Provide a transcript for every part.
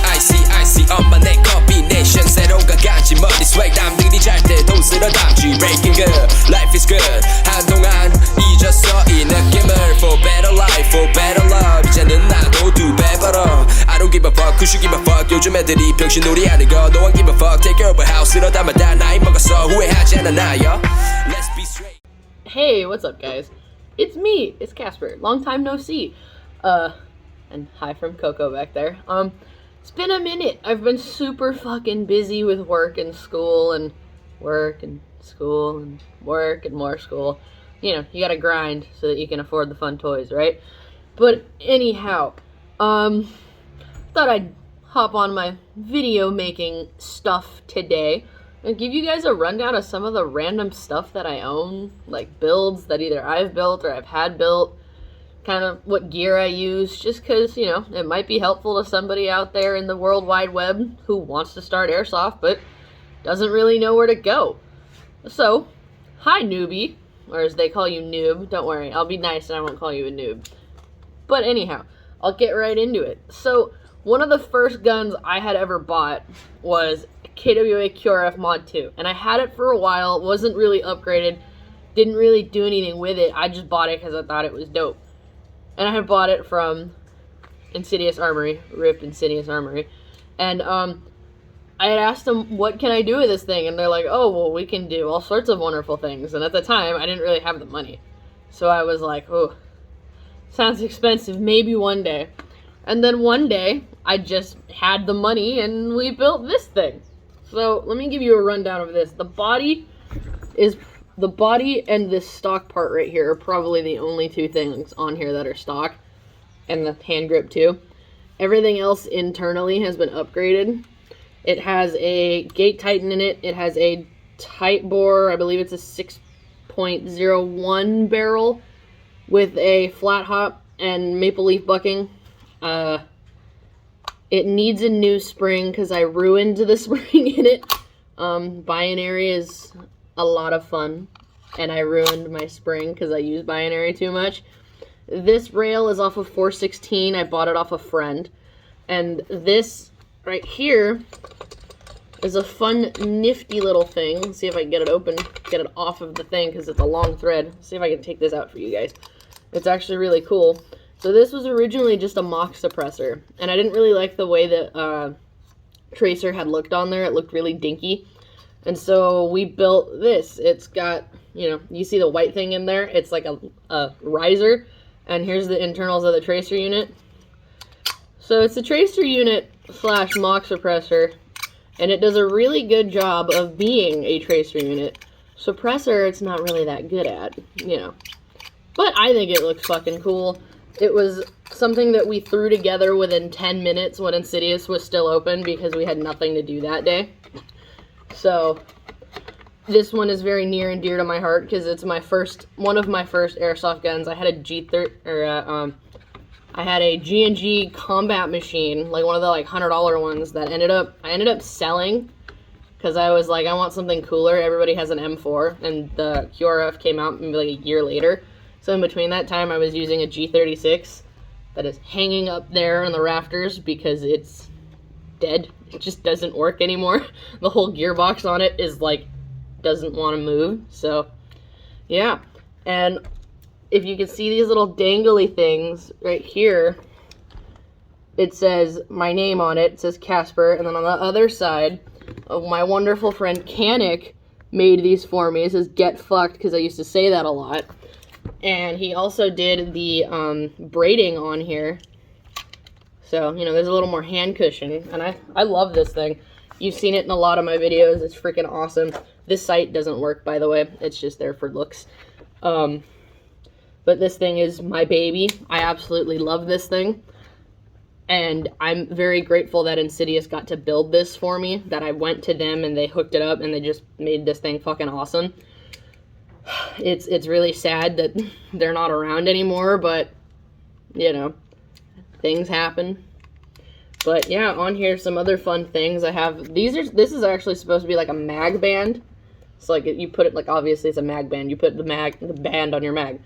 m.i.a 엄마네 combination 새로운가 간지 머리 swag 남들이 잘 때 돈 쓸어 담지 breaking good life is good 한동안 잊었어 이 느낌을 for better life for better love 이제는 나도 두 배 벌어 I don't give a fuck who should give a fuck 요즘 애들이 병신놀이 하는 거 No one give a fuck take care of a house 이러다 마다 나이 먹었어 후회하지 않아 나요 Let's be straight. Hey, what's up guys? It's me, it's Casper. Long time no see. And hi from Coco back there. It's been a minute. I've been super fucking busy with work and school and work and school and work and more school. You know, you gotta grind so that you can afford the fun toys, right? But anyhow, thought I'd hop on my video making stuff today and give you guys a rundown of some of the random stuff that I own, like builds that either I've built or I've had built, kind of what gear I use, just because, you know, it might be helpful to somebody out there in the World Wide Web who wants to start airsoft but doesn't really know where to go. So, hi newbie, or as they call you noob, don't worry, I'll be nice and I won't call you a noob. But anyhow, I'll get right into it. So, one of the first guns I had ever bought was KWA QRF Mod 2, and I had it for a while, wasn't really upgraded, didn't really do anything with it, I just bought it because I thought it was dope. And I had bought it from Insidious Armory, RIP Insidious Armory, and I had asked them, what can I do with this thing? And they're like, oh, well, we can do all sorts of wonderful things, and at the time, I didn't really have the money. So I was like, oh, sounds expensive, maybe one day. And then one day, I just had the money, and we built this thing. So let me give you a rundown of this. The body and this stock part right here are probably the only two things on here that are stock, and the hand grip too. Everything else internally has been upgraded. It has a gate tighten in it. It has a tight bore, I believe it's a 6.01 barrel with a flat hop and maple leaf bucking. It needs a new spring because I ruined the spring in it. Binary is a lot of fun, and I ruined my spring because I used binary too much. This rail is off of 416. I bought it off a friend. And this right here is a fun, nifty little thing. Let's see if I can get it open, get it off of the thing because it's a long thread. Let's see if I can take this out for you guys. It's actually really cool. So this was originally just a mock suppressor, and I didn't really like the way that Tracer had looked on there. It looked really dinky. And so we built this. It's got, you know, you see the white thing in there? It's like a riser, and here's the internals of the Tracer unit. So it's a Tracer unit slash mock suppressor, and it does a really good job of being a Tracer unit. Suppressor, it's not really that good at, you know. But I think it looks fucking cool. It was something that we threw together within 10 minutes when Insidious was still open because we had nothing to do that day. So, this one is very near and dear to my heart because it's one of my first airsoft guns. I had a I had a G&G combat machine, like one of the like $100 ones that I ended up selling because I was like, I want something cooler. Everybody has an M4, and the QRF came out maybe like a year later. So in between that time, I was using a G36 that is hanging up there on the rafters because it's dead. It just doesn't work anymore. The whole gearbox on it is like, doesn't want to move. So, yeah. And if you can see these little dangly things right here, it says my name on it. It says Casper. And then on the other side, my wonderful friend Kanik made these for me. It says get fucked because I used to say that a lot. And he also did the braiding on here. So, you know, there's a little more hand cushion. And I love this thing. You've seen it in a lot of my videos. It's freaking awesome. This sight doesn't work, by the way. It's just there for looks. But this thing is my baby. I absolutely love this thing. And I'm very grateful that Insidious got to build this for me. That I went to them and they hooked it up and they just made this thing fucking awesome. It's really sad that they're not around anymore, but, you know, things happen. But, yeah, on here, some other fun things I have. This is actually supposed to be like a mag band. It's like, you put it, like, obviously it's a mag band. You put the band on your mag.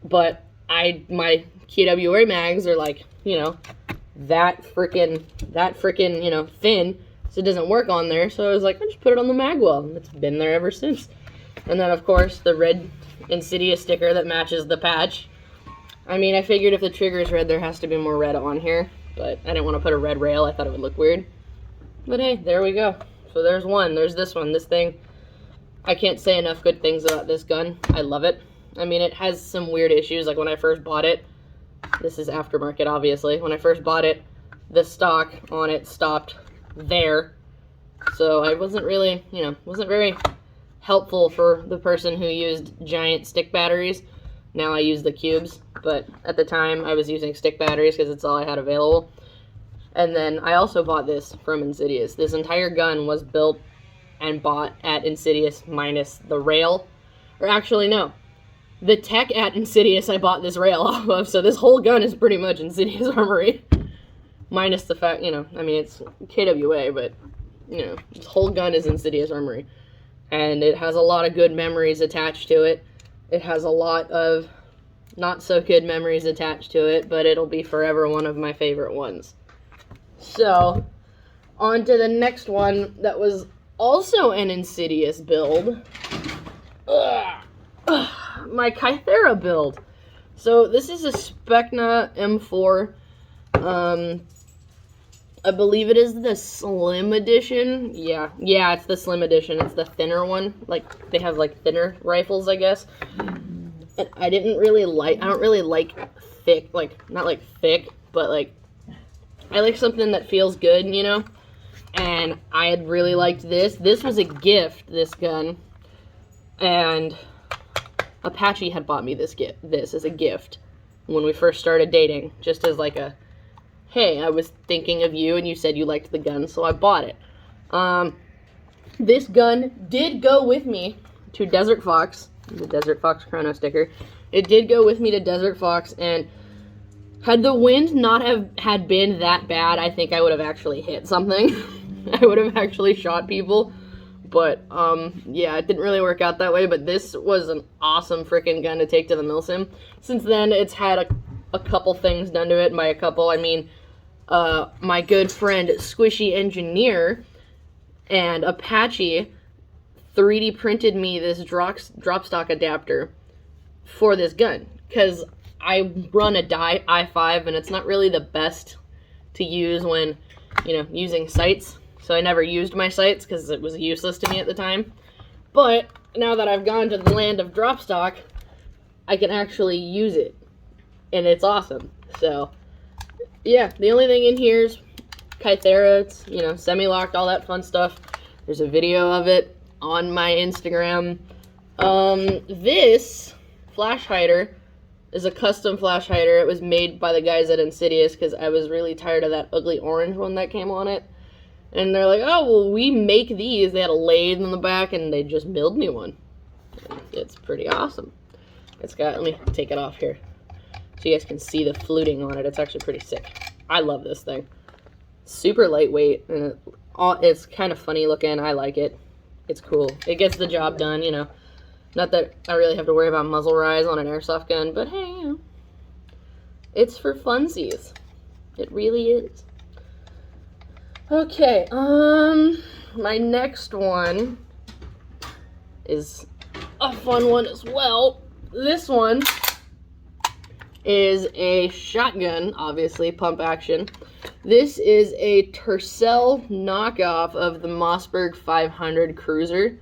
But my KWA mags are, like, you know, that freaking, you know, thin, so it doesn't work on there. So I was like, I'll just put it on the magwell, and it's been there ever since. And then, of course, the red Insidious sticker that matches the patch. I mean, I figured if the trigger is red, there has to be more red on here, but I didn't want to put a red rail. I thought it would look weird. But hey, there we go. So there's one. There's this one. This thing, I can't say enough good things about this gun. I love it. I mean, it has some weird issues. Like when I first bought it, this is aftermarket, obviously. When I first bought it, the stock on it stopped there. So I wasn't really, you know, wasn't very helpful for the person who used giant stick batteries. Now I use the cubes, but at the time I was using stick batteries because it's all I had available. And then I also bought this from Insidious. This entire gun was built and bought at Insidious minus the rail. Or actually, no. The tech at Insidious I bought this rail off of, so this whole gun is pretty much Insidious Armory. Minus the fact, you know, I mean, it's KWA, but, you know, this whole gun is Insidious Armory. And it has a lot of good memories attached to it. It has a lot of not so good memories attached to it, but it'll be forever one of my favorite ones. So, on to the next one that was also an Insidious build. My Kythera build. So, this is a Specna M4. I believe it is the Slim Edition. Yeah, it's the Slim Edition. It's the thinner one. Like, they have, like, thinner rifles, I guess. And I don't really like thick, like, not, like, thick, but, like, I like something that feels good, you know? And I had really liked this. This was a gift, this gun. And Apache had bought me this as a gift when we first started dating, just as, like, a, hey, I was thinking of you, and you said you liked the gun, so I bought it. This gun did go with me to Desert Fox, the Desert Fox chrono sticker. It did go with me to Desert Fox, and had the wind not had been that bad, I think I would have actually hit something. I would have actually shot people. But, yeah, it didn't really work out that way, but this was an awesome freaking gun to take to the milsim. Since then, it's had a couple things done to it, and by a couple, I mean, my good friend Squishy Engineer and Apache 3D printed me this drop stock adapter for this gun, because I run a i5, and it's not really the best to use when, you know, using sights. So I never used my sights because it was useless to me at the time. But now that I've gone to the land of drop stock, I can actually use it, and it's awesome. So yeah, the only thing in here is Kythera. It's, you know, semi-locked, all that fun stuff. There's a video of it on my Instagram. This flash hider is a custom flash hider. It was made by the guys at Insidious because I was really tired of that ugly orange one that came on it. And they're like, oh, well, we make these. They had a lathe in the back, and they just built me one. And it's pretty awesome. It's got, let me take it off here so you guys can see the fluting on it. It's actually pretty sick. I love this thing. Super lightweight, and it's kind of funny looking. I like it. It's cool. It gets the job done, you know. Not that I really have to worry about muzzle rise on an airsoft gun, but hey, you know, it's for funsies. It really is. Okay, my next one is a fun one as well. This one is a shotgun, obviously, pump action. This is a Tercel knockoff of the Mossberg 500 Cruiser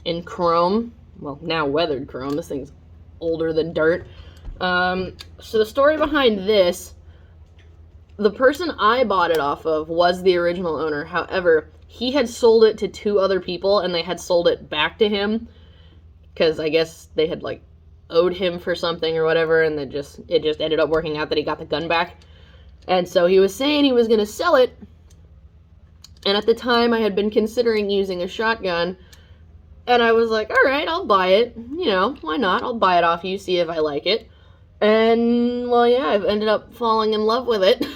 in chrome. Well, now weathered chrome. This thing's older than dirt. So the story behind this, the person I bought it off of was the original owner. However, he had sold it to 2 other people, and they had sold it back to him because I guess they had, like, owed him for something or whatever, and it just ended up working out that he got the gun back. And so he was saying he was going to sell it, and at the time I had been considering using a shotgun, and I was like, all right, I'll buy it. You know, why not? I'll buy it off you, see if I like it. And, well, yeah, I've ended up falling in love with it.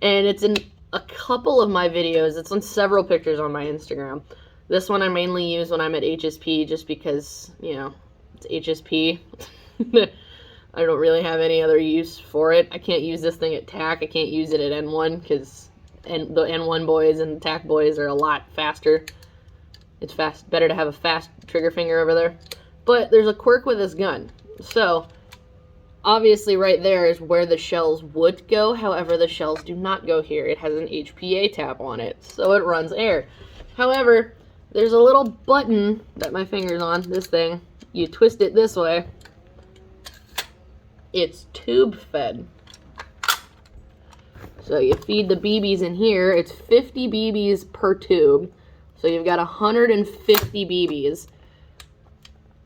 And it's in a couple of my videos. It's on several pictures on my Instagram. This one I mainly use when I'm at HSP just because, you know, it's HSP. I don't really have any other use for it. I can't use this thing at TAC. I can't use it at N1 because the N1 boys and the TAC boys are a lot faster. It's better to have a fast trigger finger over there. But there's a quirk with this gun. So, obviously right there is where the shells would go. However, the shells do not go here. It has an HPA tab on it, so it runs air. However, there's a little button that my finger's on, this thing. You twist it this way. It's tube fed. So you feed the BBs in here. It's 50 BBs per tube. So you've got 150 BBs.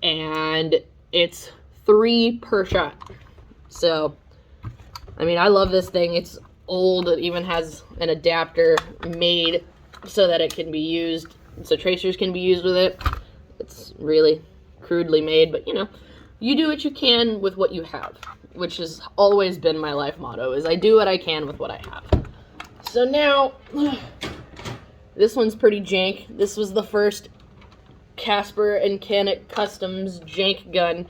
And it's 3 per shot. So, I mean, I love this thing. It's old. It even has an adapter made so that it can be used, so tracers can be used with it. It's really crudely made, but you know, you do what you can with what you have, which has always been my life motto, is I do what I can with what I have. So now, this one's pretty jank. This was the first Casper and Canik Customs jank gun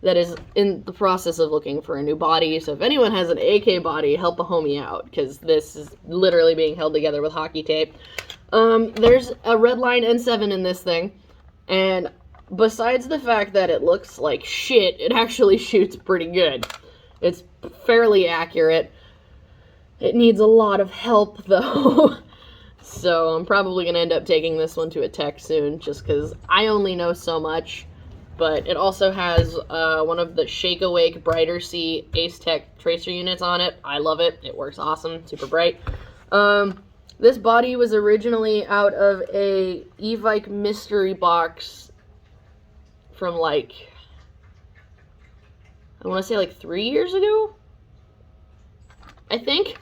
that is in the process of looking for a new body. So if anyone has an AK body, help a homie out, because this is literally being held together with hockey tape. There's a Redline N7 in this thing, and besides the fact that it looks like shit, it actually shoots pretty good. It's fairly accurate. It needs a lot of help, though. So I'm probably going to end up taking this one to a tech soon, just because I only know so much. But it also has one of the Shake Awake Brighter Sea Ace Tech tracer units on it. I love it. It works awesome. Super bright. This body was originally out of a Evike mystery box from like, I want to say like 3 years ago? I think.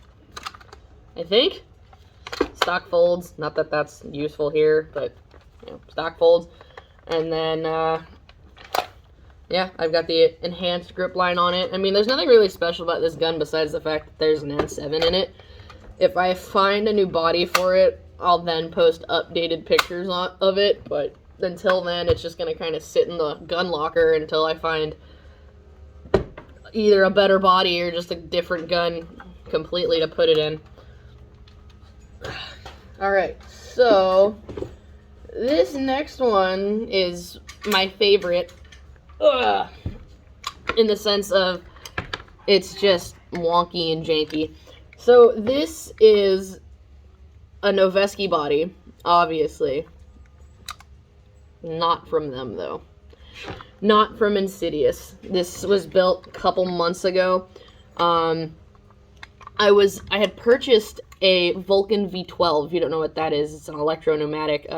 Stock folds. Not that that's useful here, but, you know, stock folds. And then, yeah, I've got the enhanced grip line on it. I mean, there's nothing really special about this gun besides the fact that there's an N7 in it. If I find a new body for it, I'll then post updated pictures of it. But until then, it's just going to kind of sit in the gun locker until I find either a better body or just a different gun completely to put it in. Alright, so this next one is my favorite. In the sense of it's just wonky and janky. So this is a Noveski body, obviously. Not from them, though. Not from Insidious. This was built a couple months ago. I had purchased a Vulcan V12. If you don't know what that is, it's an electro-pneumatic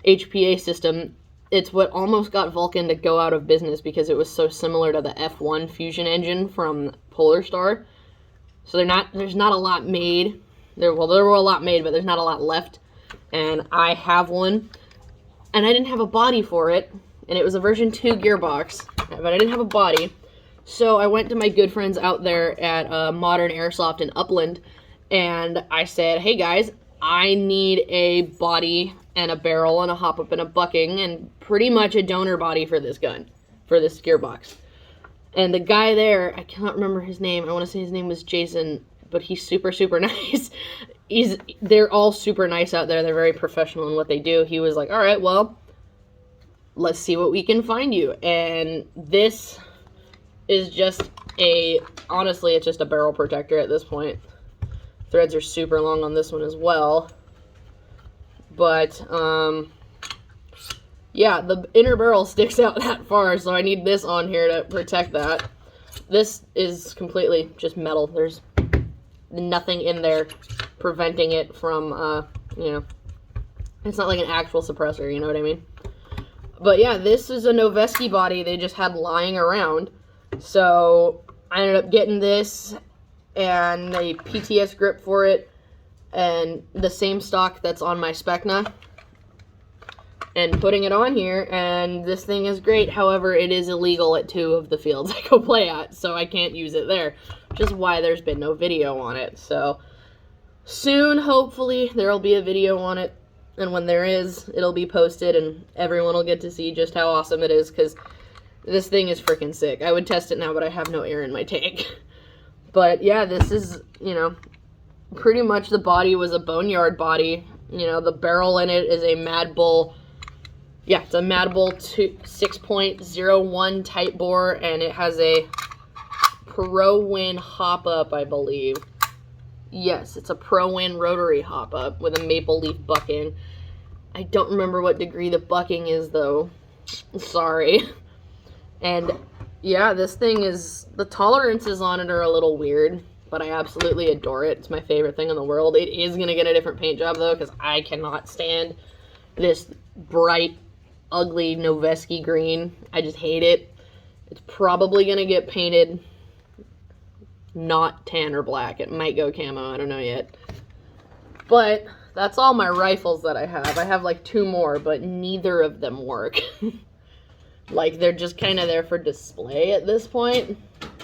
HPA system. It's what almost got Vulcan to go out of business because it was so similar to the F1 fusion engine from Polar Star. So there's not a lot made. There were a lot made, but there's not a lot left. And I have one. And I didn't have a body for it. And it was a version 2 gearbox. But I didn't have a body. So I went to my good friends out there at Modern Airsoft in Upland. And I said, hey guys, I need a body and a barrel and a hop-up and a bucking and pretty much a donor body for this gun, for this gearbox. And the guy there, I cannot remember his name. I want to say his name was Jason, but he's super, super nice. They're all super nice out there. They're very professional in what they do. He was like, all right, well, let's see what we can find you. And this is just honestly, it's just a barrel protector at this point. Threads are super long on this one as well. But, yeah, the inner barrel sticks out that far, so I need this on here to protect that. This is completely just metal. There's nothing in there preventing it from, you know, it's not like an actual suppressor, you know what I mean? But yeah, this is a Noveski body they just had lying around. So I ended up getting this and a PTS grip for it, and the same stock that's on my Specna, and putting it on here, and this thing is great. However, it is illegal at 2 of the fields I go play at, so I can't use it there, which is why there's been no video on it. So soon, hopefully, there'll be a video on it, and when there is, it'll be posted, and everyone will get to see just how awesome it is, because This thing is freaking sick. I would test it now, but I have no air in my tank. But yeah, this is, you know, pretty much the body was a boneyard body. You know, the barrel in it is a Mad Bull. Yeah, it's a Mad Bull 6.01 type bore, and it has a Pro-Win hop-up, I believe. Yes, it's a Pro-Win rotary hop-up with a maple leaf bucking. I don't remember what degree the bucking is, though. Sorry. And yeah, this thing is, the tolerances on it are a little weird, but I absolutely adore it. It's my favorite thing in the world. It is going to get a different paint job, though, because I cannot stand this bright, ugly Noveski green. I just hate it. It's probably going to get painted not tan or black. It might go camo. I don't know yet. But that's all my rifles that I have. I have like 2 more, but neither of them work. Like, they're just kind of there for display at this point.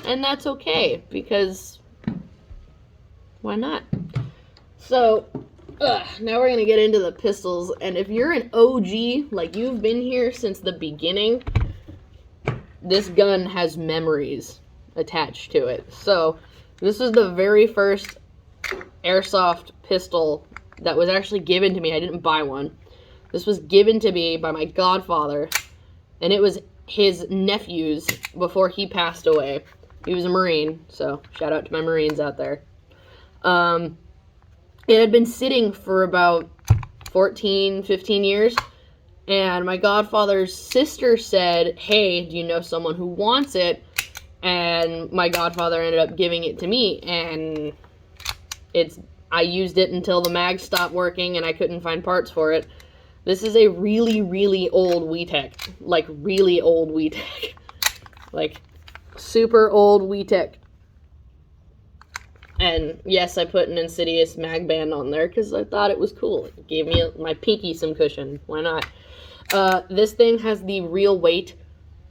And that's okay, because why not? So, now we're going to get into the pistols. And if you're an OG, like you've been here since the beginning, this gun has memories attached to it. So, this is the very first airsoft pistol that was actually given to me. I didn't buy one. This was given to me by my godfather, and it was his nephew's before he passed away. He was a Marine, so shout out to my Marines out there. It had been sitting for about 14, 15 years, and my godfather's sister said, hey, do you know someone who wants it? And my godfather ended up giving it to me, and I used it until the mag stopped working and I couldn't find parts for it. This is a really, really old WeTech. Like, really old WeTech. Like, super old WeTech. And yes, I put an Insidious mag band on there because I thought it was cool. It gave me my pinky some cushion. Why not? This thing has the real weight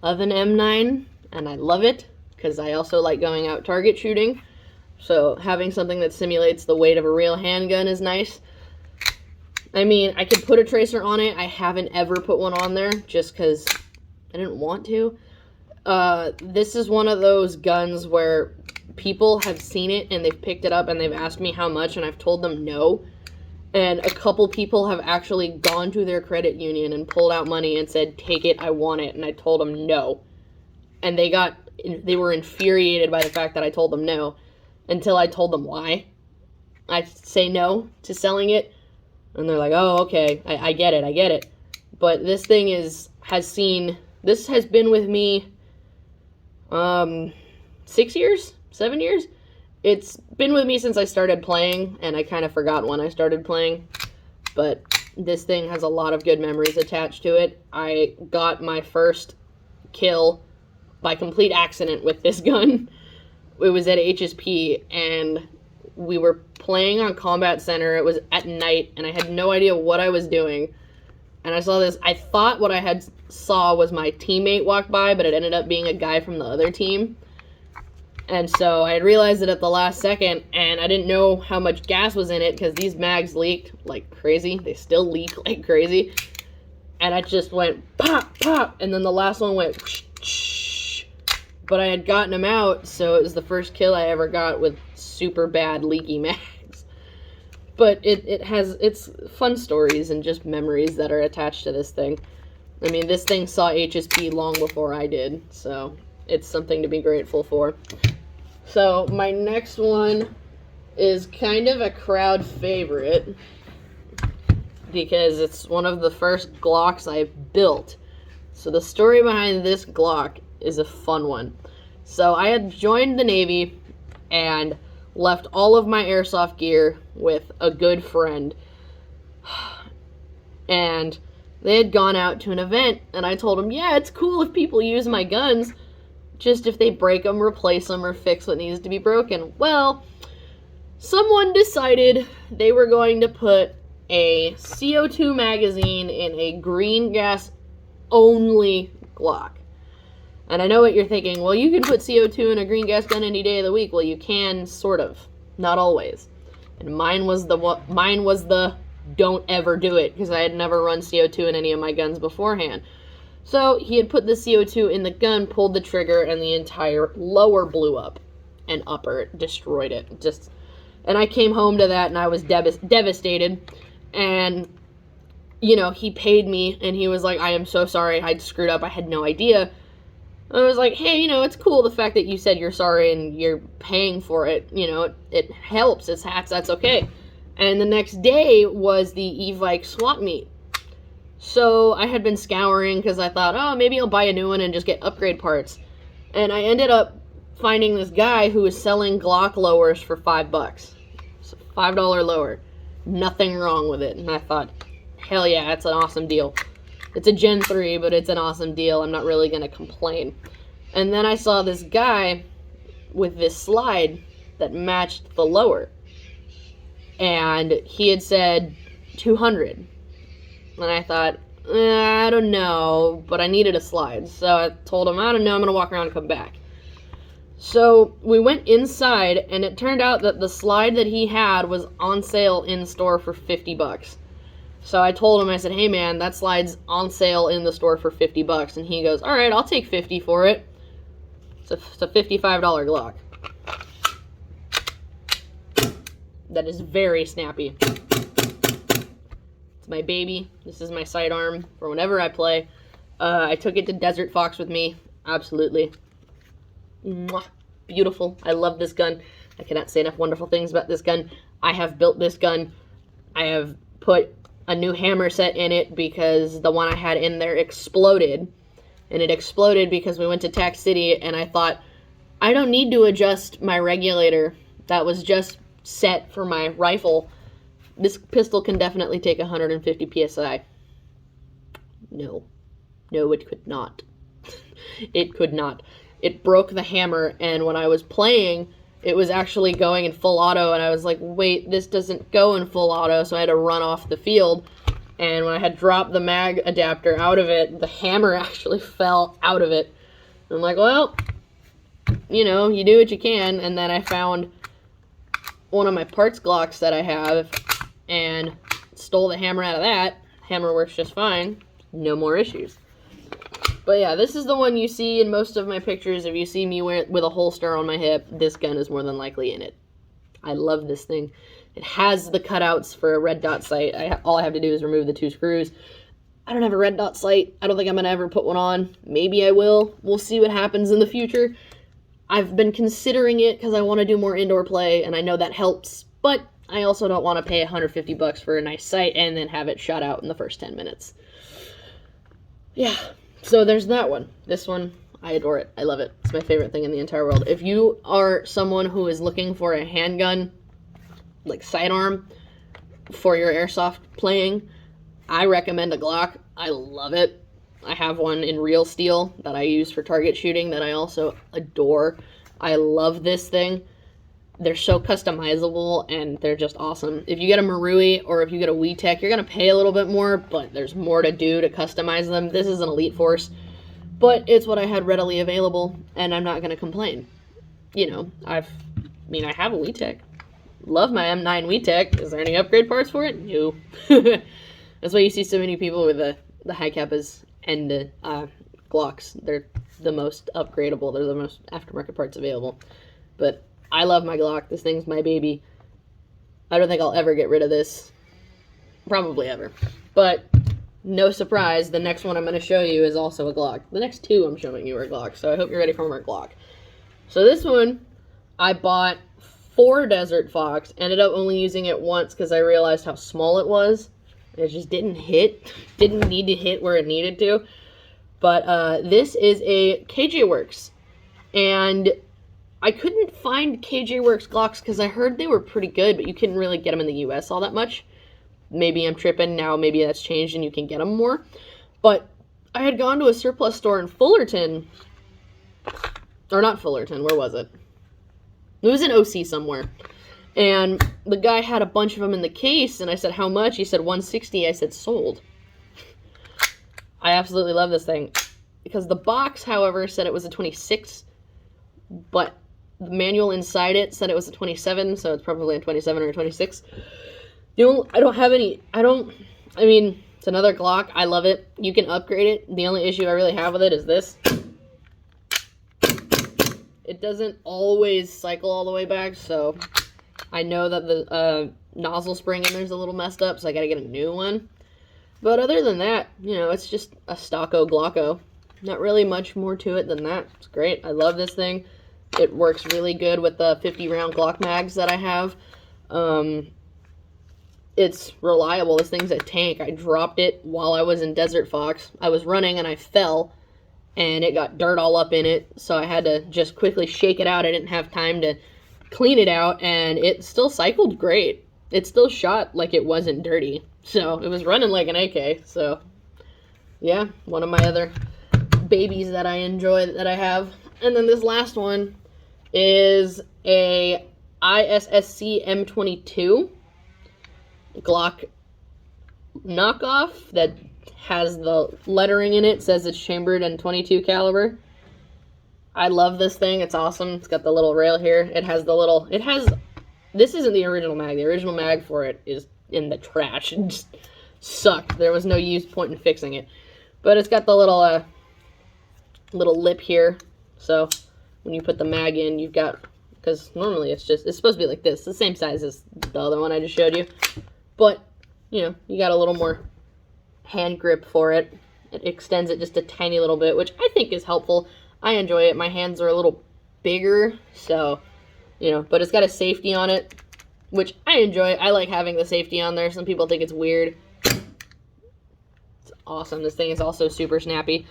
of an M.i.a, and I love it because I also like going out target shooting. So having something that simulates the weight of a real handgun is nice. I mean, I could put a tracer on it. I haven't ever put one on there just because I didn't want to. This is one of those guns where people have seen it and they've picked it up and they've asked me how much, and I've told them no. And a couple people have actually gone to their credit union and pulled out money and said, take it, I want it. And I told them no. And they were infuriated by the fact that I told them no until I told them why I say no to selling it. And they're like, oh, okay, I get it. But this thing this has been with me 6 years, 7 years. It's been with me since I started playing, and I kind of forgot when I started playing. But this thing has a lot of good memories attached to it. I got my first kill by complete accident with this gun. It was at HSP, and we were playing on Combat Center. It was at night, and I had no idea what I was doing. And I saw this. I thought what I had saw was my teammate walk by, but it ended up being a guy from the other team. And so I realized it at the last second, and I didn't know how much gas was in it because these mags leaked like crazy. They still leak like crazy. And I just went pop, pop, and then the last one went whoosh, whoosh. But I had gotten him out, so it was the first kill I ever got with super bad leaky mags. But it's fun stories and just memories that are attached to this thing. I mean, this thing saw HSP long before I did, so it's something to be grateful for. So my next one is kind of a crowd favorite because it's one of the first Glocks I've built. So the story behind this Glock is a fun one. So I had joined the Navy and left all of my airsoft gear with a good friend. And they had gone out to an event, and I told them, yeah, it's cool if people use my guns, just if they break them, replace them, or fix what needs to be broken. Well, someone decided they were going to put a CO2 magazine in a green gas only Glock. And I know what you're thinking, well, you can put CO2 in a green gas gun any day of the week. Well, you can, sort of. Not always. And mine was the don't ever do it, because I had never run CO2 in any of my guns beforehand. So he had put the CO2 in the gun, pulled the trigger, and the entire lower blew up, and upper destroyed it. And I came home to that, and I was devastated. And he paid me, and he was like, "I am so sorry, I'd screwed up, I had no idea." I was like, "Hey, it's cool the fact that you said you're sorry and you're paying for it. It helps. That's okay." And the next day was the e-Vike swap meet. So I had been scouring because I thought, oh, maybe I'll buy a new one and just get upgrade parts. And I ended up finding this guy who was selling Glock lowers for $5. So $5 lower. Nothing wrong with it. And I thought, hell yeah, that's an awesome deal. It's a Gen 3, but it's an awesome deal. I'm not really going to complain. And then I saw this guy with this slide that matched the lower. And he had said 200. And I thought, I don't know, but I needed a slide. So I told him, I don't know, I'm going to walk around and come back. So we went inside, and it turned out that the slide that he had was on sale in store for $50. So I told him, I said, hey man, that slide's on sale in the store for $50. And he goes, all right, I'll take 50 for it. It's a $55 Glock. That is very snappy. It's my baby. This is my sidearm for whenever I play. I took it to Desert Fox with me. Absolutely. Mwah. Beautiful. I love this gun. I cannot say enough wonderful things about this gun. I have built this gun. I have put a new hammer set in it because the one I had in there exploded. And it exploded because we went to Tac City and I thought, I don't need to adjust my regulator that was just set for my rifle. This pistol can definitely take 150 psi. No, it could not. It could not. It broke the hammer, and when I was playing, it was actually going in full auto, and I was like, wait, this doesn't go in full auto, so I had to run off the field. And when I had dropped the mag adapter out of it, the hammer actually fell out of it. I'm like, well, you do what you can. And then I found one of my parts Glocks that I have and stole the hammer out of that. Hammer works just fine. No more issues. But yeah, this is the one you see in most of my pictures. If you see me with a holster on my hip, this gun is more than likely in it. I love this thing. It has the cutouts for a red dot sight. All I have to do is remove the 2 screws. I don't have a red dot sight. I don't think I'm going to ever put one on. Maybe I will. We'll see what happens in the future. I've been considering it because I want to do more indoor play, and I know that helps. But I also don't want to pay $150 for a nice sight and then have it shot out in the first 10 minutes. Yeah. So there's that one. This one, I adore it. I love it. It's my favorite thing in the entire world. If you are someone who is looking for a handgun, like sidearm, for your airsoft playing, I recommend a Glock. I love it. I have one in real steel that I use for target shooting that I also adore. I love this thing. They're so customizable, and they're just awesome. If you get a m.i.a or if you get a WeTech, you're going to pay a little bit more, but there's more to do to customize them. This is an Elite Force, but it's what I had readily available, and I'm not going to complain. I have a WeTech. Love my M.i.a WeTech. Is there any upgrade parts for it? No. That's why you see so many people with the high Kappas and the Glocks. They're the most upgradable. They're the most aftermarket parts available. But I love my Glock. This thing's my baby. I don't think I'll ever get rid of this. Probably ever. But no surprise, the next one I'm going to show you is also a Glock. The next 2 I'm showing you are Glocks, so I hope you're ready for more Glock. So this one, I bought for Desert Fox. Ended up only using it once because I realized how small it was. It just didn't hit. Didn't need to hit where it needed to. But this is a KJ Works. And I couldn't find KJ Works Glocks because I heard they were pretty good, but you couldn't really get them in the US all that much. Maybe I'm tripping now. Maybe that's changed and you can get them more. But I had gone to a surplus store in Fullerton. Or not Fullerton. Where was it? It was in OC somewhere. And the guy had a bunch of them in the case, and I said, how much? He said, $160. I said, sold. I absolutely love this thing. Because the box, however, said it was a 26, but the manual inside it said it was a 27, so it's probably a 27 or a 26. It's another Glock. I love it. You can upgrade it. The only issue I really have with it is this. It doesn't always cycle all the way back, so I know that the nozzle spring in there's a little messed up, so I gotta get a new one. But other than that, you know, it's just a stocko Glocko. Not really much more to it than that. It's great. I love this thing. It works really good with the 50-round Glock mags that I have. It's reliable. This thing's a tank. I dropped it while I was in Desert Fox. I was running and I fell, and it got dirt all up in it, so I had to just quickly shake it out. I didn't have time to clean it out, and it still cycled great. It still shot like it wasn't dirty, so it was running like an AK. So yeah, one of my other babies that I enjoy that I have. And then this last one is a ISSC M22 Glock knockoff that has the lettering in it, says it's chambered in 22 caliber. I love this thing. It's awesome. It's got the little rail here. This isn't the original mag. The original mag for it is in the trash. It just sucked. There was no point in fixing it. But it's got the little lip here. So when you put the mag in, you've got, because normally it's supposed to be like this, the same size as the other one I just showed you. But, you know, you got a little more hand grip for it. It extends it just a tiny little bit, which I think is helpful. I enjoy it. My hands are a little bigger, so, you know, but it's got a safety on it, which I enjoy. I like having the safety on there. Some people think it's weird. It's awesome. This thing is also super snappy.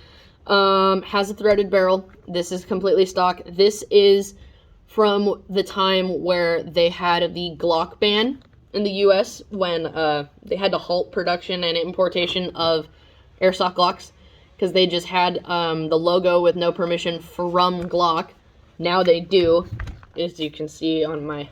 Has a threaded barrel. This is completely stock. This is from the time where they had the Glock ban in the U.S. when they had to halt production and importation of airsoft Glocks because they just had the logo with no permission from Glock. Now they do, as you can see on my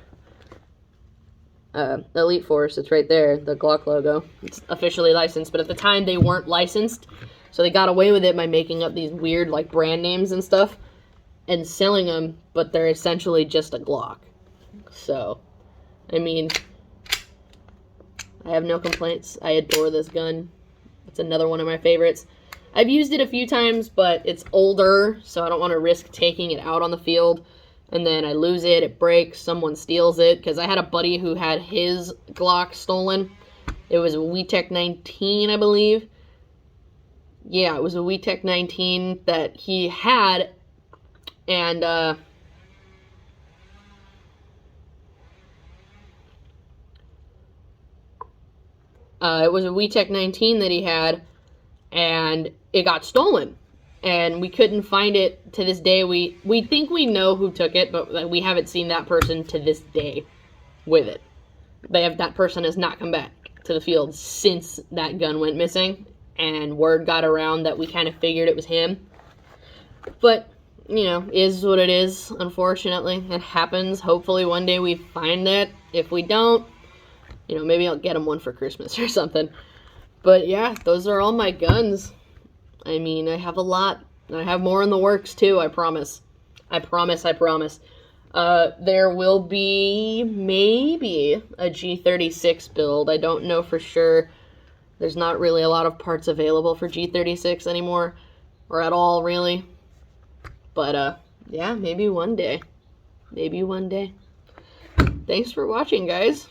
Elite Force. It's right there, the Glock logo. It's officially licensed, but at the time they weren't licensed, so they got away with it by making up these weird like brand names and stuff and selling them, but they're essentially just a Glock. So, I mean, I have no complaints. I adore this gun. It's another one of my favorites. I've used it a few times, but it's older, so I don't want to risk taking it out on the field. And then I lose it, it breaks, someone steals it. Because I had a buddy who had his Glock stolen. It was a m.i.a 19, I believe. Yeah, it was a m.i.a 19 that he had. And, it was a m.i.a 19 that he had, and it got stolen. And we couldn't find it to this day. We think we know who took it, but we haven't seen that person to this day with it. That person has not come back to the field since that gun went missing, and word got around that we kind of figured it was him. But, you know, is what it is, unfortunately. It happens. Hopefully one day we find it. If we don't, you know, maybe I'll get him one for Christmas or something. But yeah, those are all my guns. I mean, I have a lot. I have more in the works too, I promise. I promise. There will be maybe a G36 build. I don't know for sure. There's not really a lot of parts available for G36 anymore. Or at all, really. But, yeah, maybe one day. Maybe one day. Thanks for watching, guys.